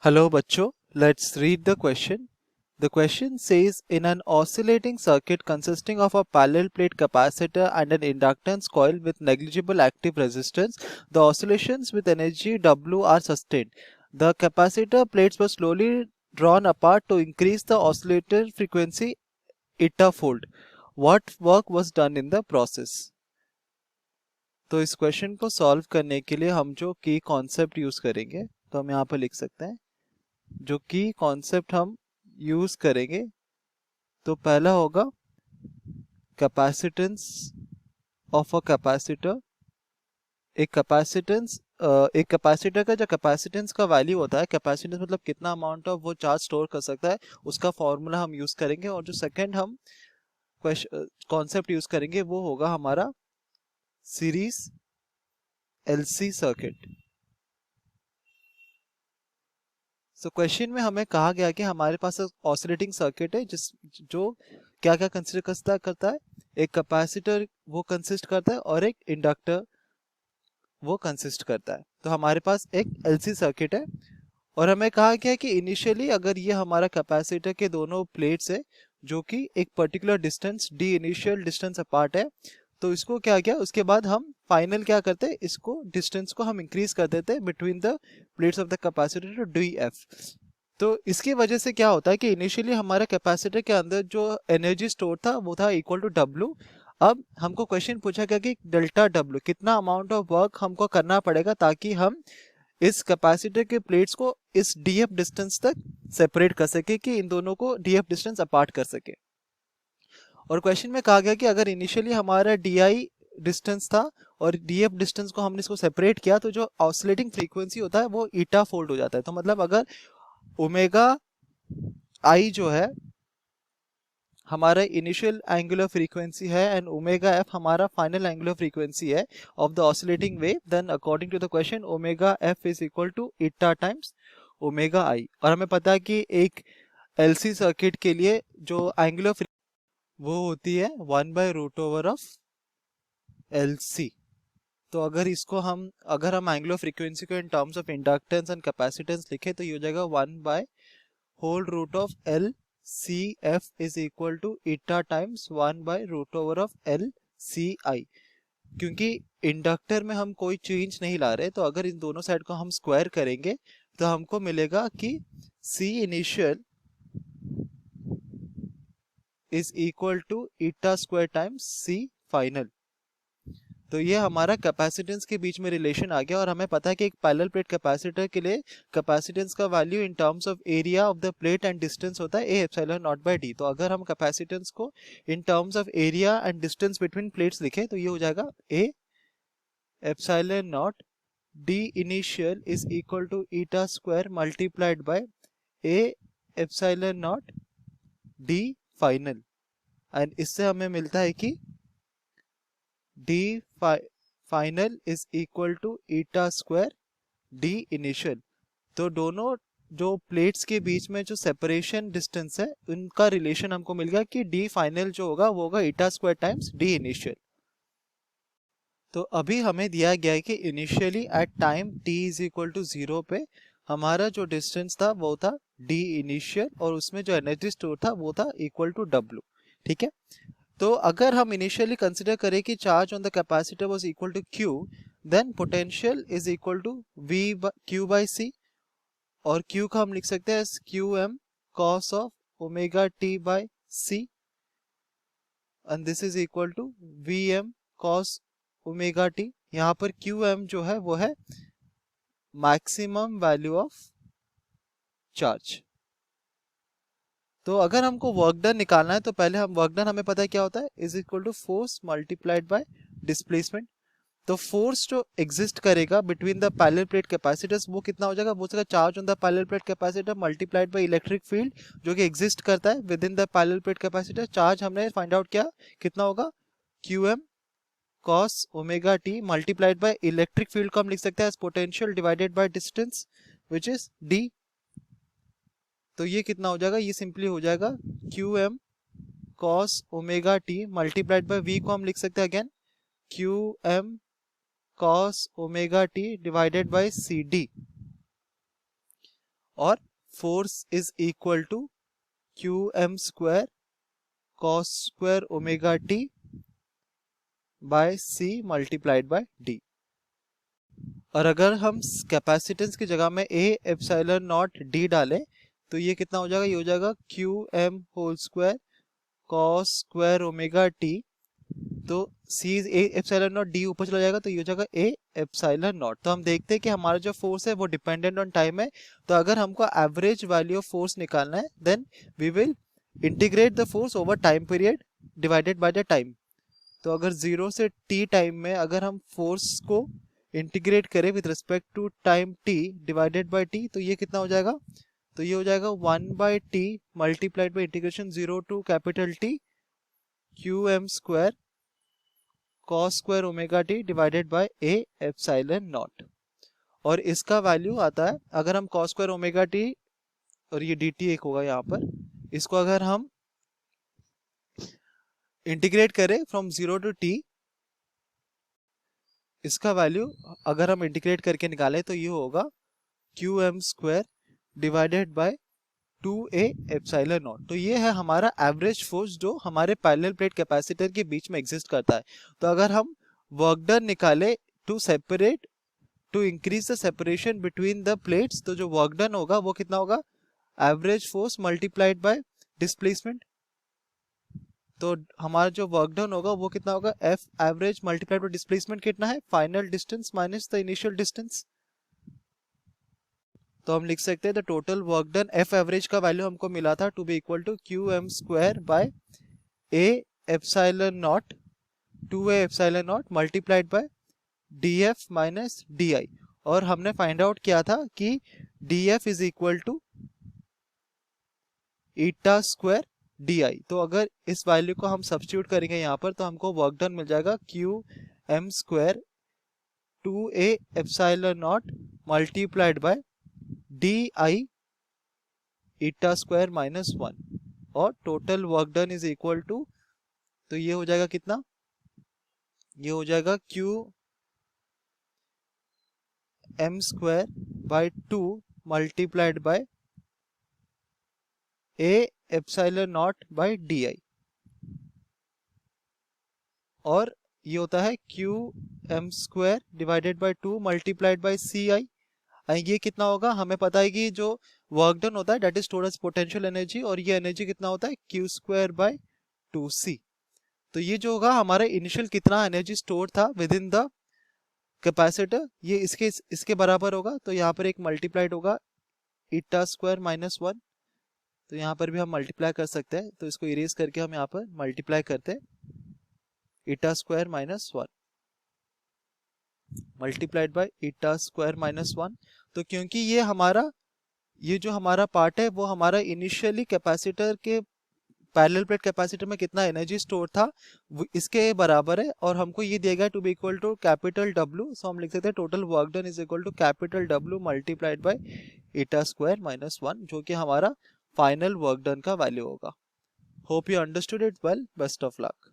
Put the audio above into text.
Hello बच्चों, let's read the question. The question says in an oscillating circuit consisting of a parallel plate capacitor and an inductance coil with negligible active resistance, the oscillations with energy W are sustained. The capacitor plates were slowly drawn apart to increase the oscillator frequency eta fold. What work was done in the process? तो इस question को solve करने के लिए हम जो की concept use करेंगे तो हम यहाँ पर लिख सकते हैं जो की कॉन्सेप्ट हम यूज करेंगे तो पहला होगा कैपेसिटेंस ऑफ अ कैपेसिटर। एक कैपेसिटर का जो कैपेसिटेंस का वैल्यू होता है, कैपेसिटेंस मतलब कितना अमाउंट ऑफ वो चार्ज स्टोर कर सकता है, उसका फॉर्मूला हम यूज करेंगे। और जो सेकंड हम कॉन्सेप्ट यूज करेंगे वो होगा हमारा series LC circuit. So question में हमें कहा गया कि हमारे पास ऑसिलेटिंग सर्किट है जिस जो क्या क्या कंसिडर करता है, एक कैपेसिटर वो कंसिस्ट करता है और एक इंडक्टर वो कंसिस्ट करता है। तो हमारे पास एक एलसी सर्किट है और हमें कहा गया कि इनिशियली अगर ये हमारा कैपेसिटर के दोनों प्लेट्स है जो कि एक particular distance D initial distance apart है, तो इसको क्या किया, उसके बाद हम फाइनल क्या करते हैं, इसको डिस्टेंस को हम इंक्रीज कर देते हैं between the plates of the capacitor to D F. तो इसकी वजह से क्या होता है कि इनिशियली हमारा कैपेसिटर के अंदर जो एनर्जी स्टोर था वो था इक्वल टू डब्ल्यू। अब हमको क्वेश्चन पूछा गया कि डेल्टा डब्ल्यू कितना अमाउंट ऑफ वर्क हमको करना पड़ेगा ताकि हम इस कैपेसिटर के प्लेट्स को इस डीएफ डिस्टेंस तक सेपरेट कर सके, कि इन दोनों को डीएफ डिस्टेंस अपार्ट कर सके। और क्वेश्चन में कहा गया कि अगर इनिशियली हमारा डी डिस्टेंस था और डीएफ डिस्टेंस को हमने इसको सेपरेट किया तो जो ऑसिलेटिंग फ्रीक्वेंसी होता है वो ईटा फोल्ड हो जाता है। तो मतलब अगर ओमेगा आई जो है हमारा इनिशियल एंगुलर फ्रीक्वेंसी है एंड ओमेगा एफ हमारा फाइनल एंगुलर फ्रीक्वेंसी है of the oscillating wave, then according to the question omega F is equal to eta times omega I. और हमें पता है कि एक एलसी सर्किट के लिए जो एंगुलर वो होती है 1/√ओवर ऑफ एलसी। तो अगर हम एंगुलर फ्रीक्वेंसी को in terms of inductance and capacitance लिखे तो ये हो जाएगा of L C F is equal to eta times over of L C I. क्योंकि इंडक्टर में हम कोई चेंज नहीं ला रहे, तो अगर इन दोनों साइड को हम स्क्वायर करेंगे तो हमको मिलेगा कि C initial is equal to eta square times C final. तो ये हमारा कैपेसिटेंस के बीच में रिलेशन आ गया। और हमें पता है कि एक पैरेलल प्लेट कैपेसिटर के लिए कैपेसिटेंस का value in terms of area of the plate and distance होता है A epsilon naught by D. तो अगर हम कैपेसिटेंस को in terms of area and distance between plates लिखें तो ये हो जाएगा A epsilon naught D initial is equal to eta square multiplied by A epsilon naught D final. And इससे हमें मिलता है कि D final is equal to eta square D initial. तो दोनों जो प्लेट्स के बीच में जो सेपरेशन डिस्टेंस है उनका रिलेशन हमको मिल गया कि डी फाइनल जो होगा वो होगा eta square times D initial. तो अभी हमें दिया गया है कि initially at time t is equal to 0 पे हमारा जो डिस्टेंस था वो था डी इनिशियल और उसमें जो एनर्जी स्टोर था वो था इक्वल टू डब्ल्यू। ठीक है, तो अगर हम इनिशियली कंसिडर करें कि charge on the capacitor was equal to Q, then potential is equal to V Q by C. और क्यू का हम लिख सकते हैं Q M cos of omega T by C and this is equal to V M cos omega T. यहाँ पर Q M जो है वो है मैक्सिमम वैल्यू ऑफ चार्ज। तो अगर हमको वर्क डन निकालना है तो पहले हम वर्क डन हमें पता है क्या होता है, is equal to force multiplied by displacement. तो फोर्स जो एग्जिस्ट करेगा between the parallel plate capacitors वो कितना हो जाएगा, वो होगा charge on the parallel plate capacitor multiplied by electric field जो कि एग्जिस्ट करता है within the parallel plate capacitor. Charge हमने फाइंड आउट किया कितना होगा, Q M cos omega T multiplied by electric field को हम लिख सकते हैं as potential divided by distance which is D. तो ये कितना हो जाएगा, ये सिंपली हो जाएगा Q M cos omega T multiplied by V को हम लिख सकते हैं again Q M cos omega T divided by C D. और force is equal to Q M square cos square omega T by C multiplied by D. और अगर हम capacitance की जगह में ए एप्सिलॉन नॉट डी डालें तो ये कितना हो जाएगा, ये हो जाएगा Q M whole square cos square omega T. तो C A epsilon naught D ऊपर चला जाएगा तो ये हो जाएगा ए एप्सिलॉन नॉट। तो हम देखते हैं कि हमारा जो फोर्स है वो डिपेंडेंट ऑन टाइम है। तो अगर हमको एवरेज वैल्यू ऑफ फोर्स निकालना है then we will integrate the force over time period divided by the time. तो अगर 0 से t टाइम में अगर हम फोर्स को इंटीग्रेट करें with respect to time t divided by t तो ये कितना हो जाएगा, तो ये हो जाएगा 1/t multiplied by integration 0 to capital T Q M square cos square omega T divided by A epsilon naught. और इसका वैल्यू आता है, अगर हम कॉस स्क्वायर ओमेगा टी और ये dt एक होगा यहाँ पर, इसको अगर हम इंटीग्रेट करें फ्रॉम 0 टू t, इसका वैल्यू अगर हम इंटीग्रेट करके निकालें तो ये होगा Q M square divided by 2a epsilon naught. तो ये है हमारा एवरेज फोर्स जो हमारे पैरेलल प्लेट कैपेसिटर के बीच में एग्जिस्ट करता है। तो अगर हम वर्क डन निकाले to increase the separation between the plates, तो जो वर्क डन होगा वो कितना होगा, average force multiplied by displacement. तो हमारा जो वर्क डन होगा वो कितना होगा, F average multiplied by displacement कितना है, final distance minus the initial distance. तो हम लिख सकते हैं the total work done F average का वैल्यू हमको मिला था to be equal to Q M square by A epsilon naught 2a epsilon naught multiplied by D F minus D आई। और हमने फाइंड आउट किया था कि D F is equal to eta square D I. तो अगर इस value को हम सब्स्टिट्यूट करेंगे यहाँ पर तो हमको वर्क डन मिल जाएगा Q M square 2a epsilon naught multiplied by d i eta square minus 1। और total work done is equal to, तो ये हो जाएगा कितना, ये हो जाएगा Q M square by 2 multiplied by A epsilon naught by d आई। और ये होता है q M square divided by 2 multiplied by c i. ये कितना होगा, हमें पता है कि जो वर्क डन होता है that is stored as potential energy, और ये एनर्जी कितना होता है क्यू स्क्वायर बाय 2c। तो ये जो होगा हमारा इनिशियल कितना एनर्जी स्टोर था विद इन द कैपेसिटर, ये इसके बराबर होगा। तो यहाँ पर एक मल्टीप्लाइड होगा ईटा स्क्वायर माइनस 1। तो यहाँ पर भी हम मल्टीप्लाई कर सकते हैं, तो इसको इरेज करके हम यहाँ पर मल्टीप्लाई करते हैं eta square minus 1 multiplied by eta square minus 1। तो क्योंकि ये जो हमारा पार्ट है वो हमारा इनिशियली कैपेसिटर के पैरेलल प्लेट कैपेसिटर में कितना एनर्जी स्टोर था वो इसके बराबर है। और हमको ये दिया गया to be equal to capital W। So हम लिख सकते हैं total work done is equal to capital W multiplied by eta square minus 1, जो कि हमारा फाइनल वर्क डन का वैल्यू होगा। Hope you understood it well, best of luck.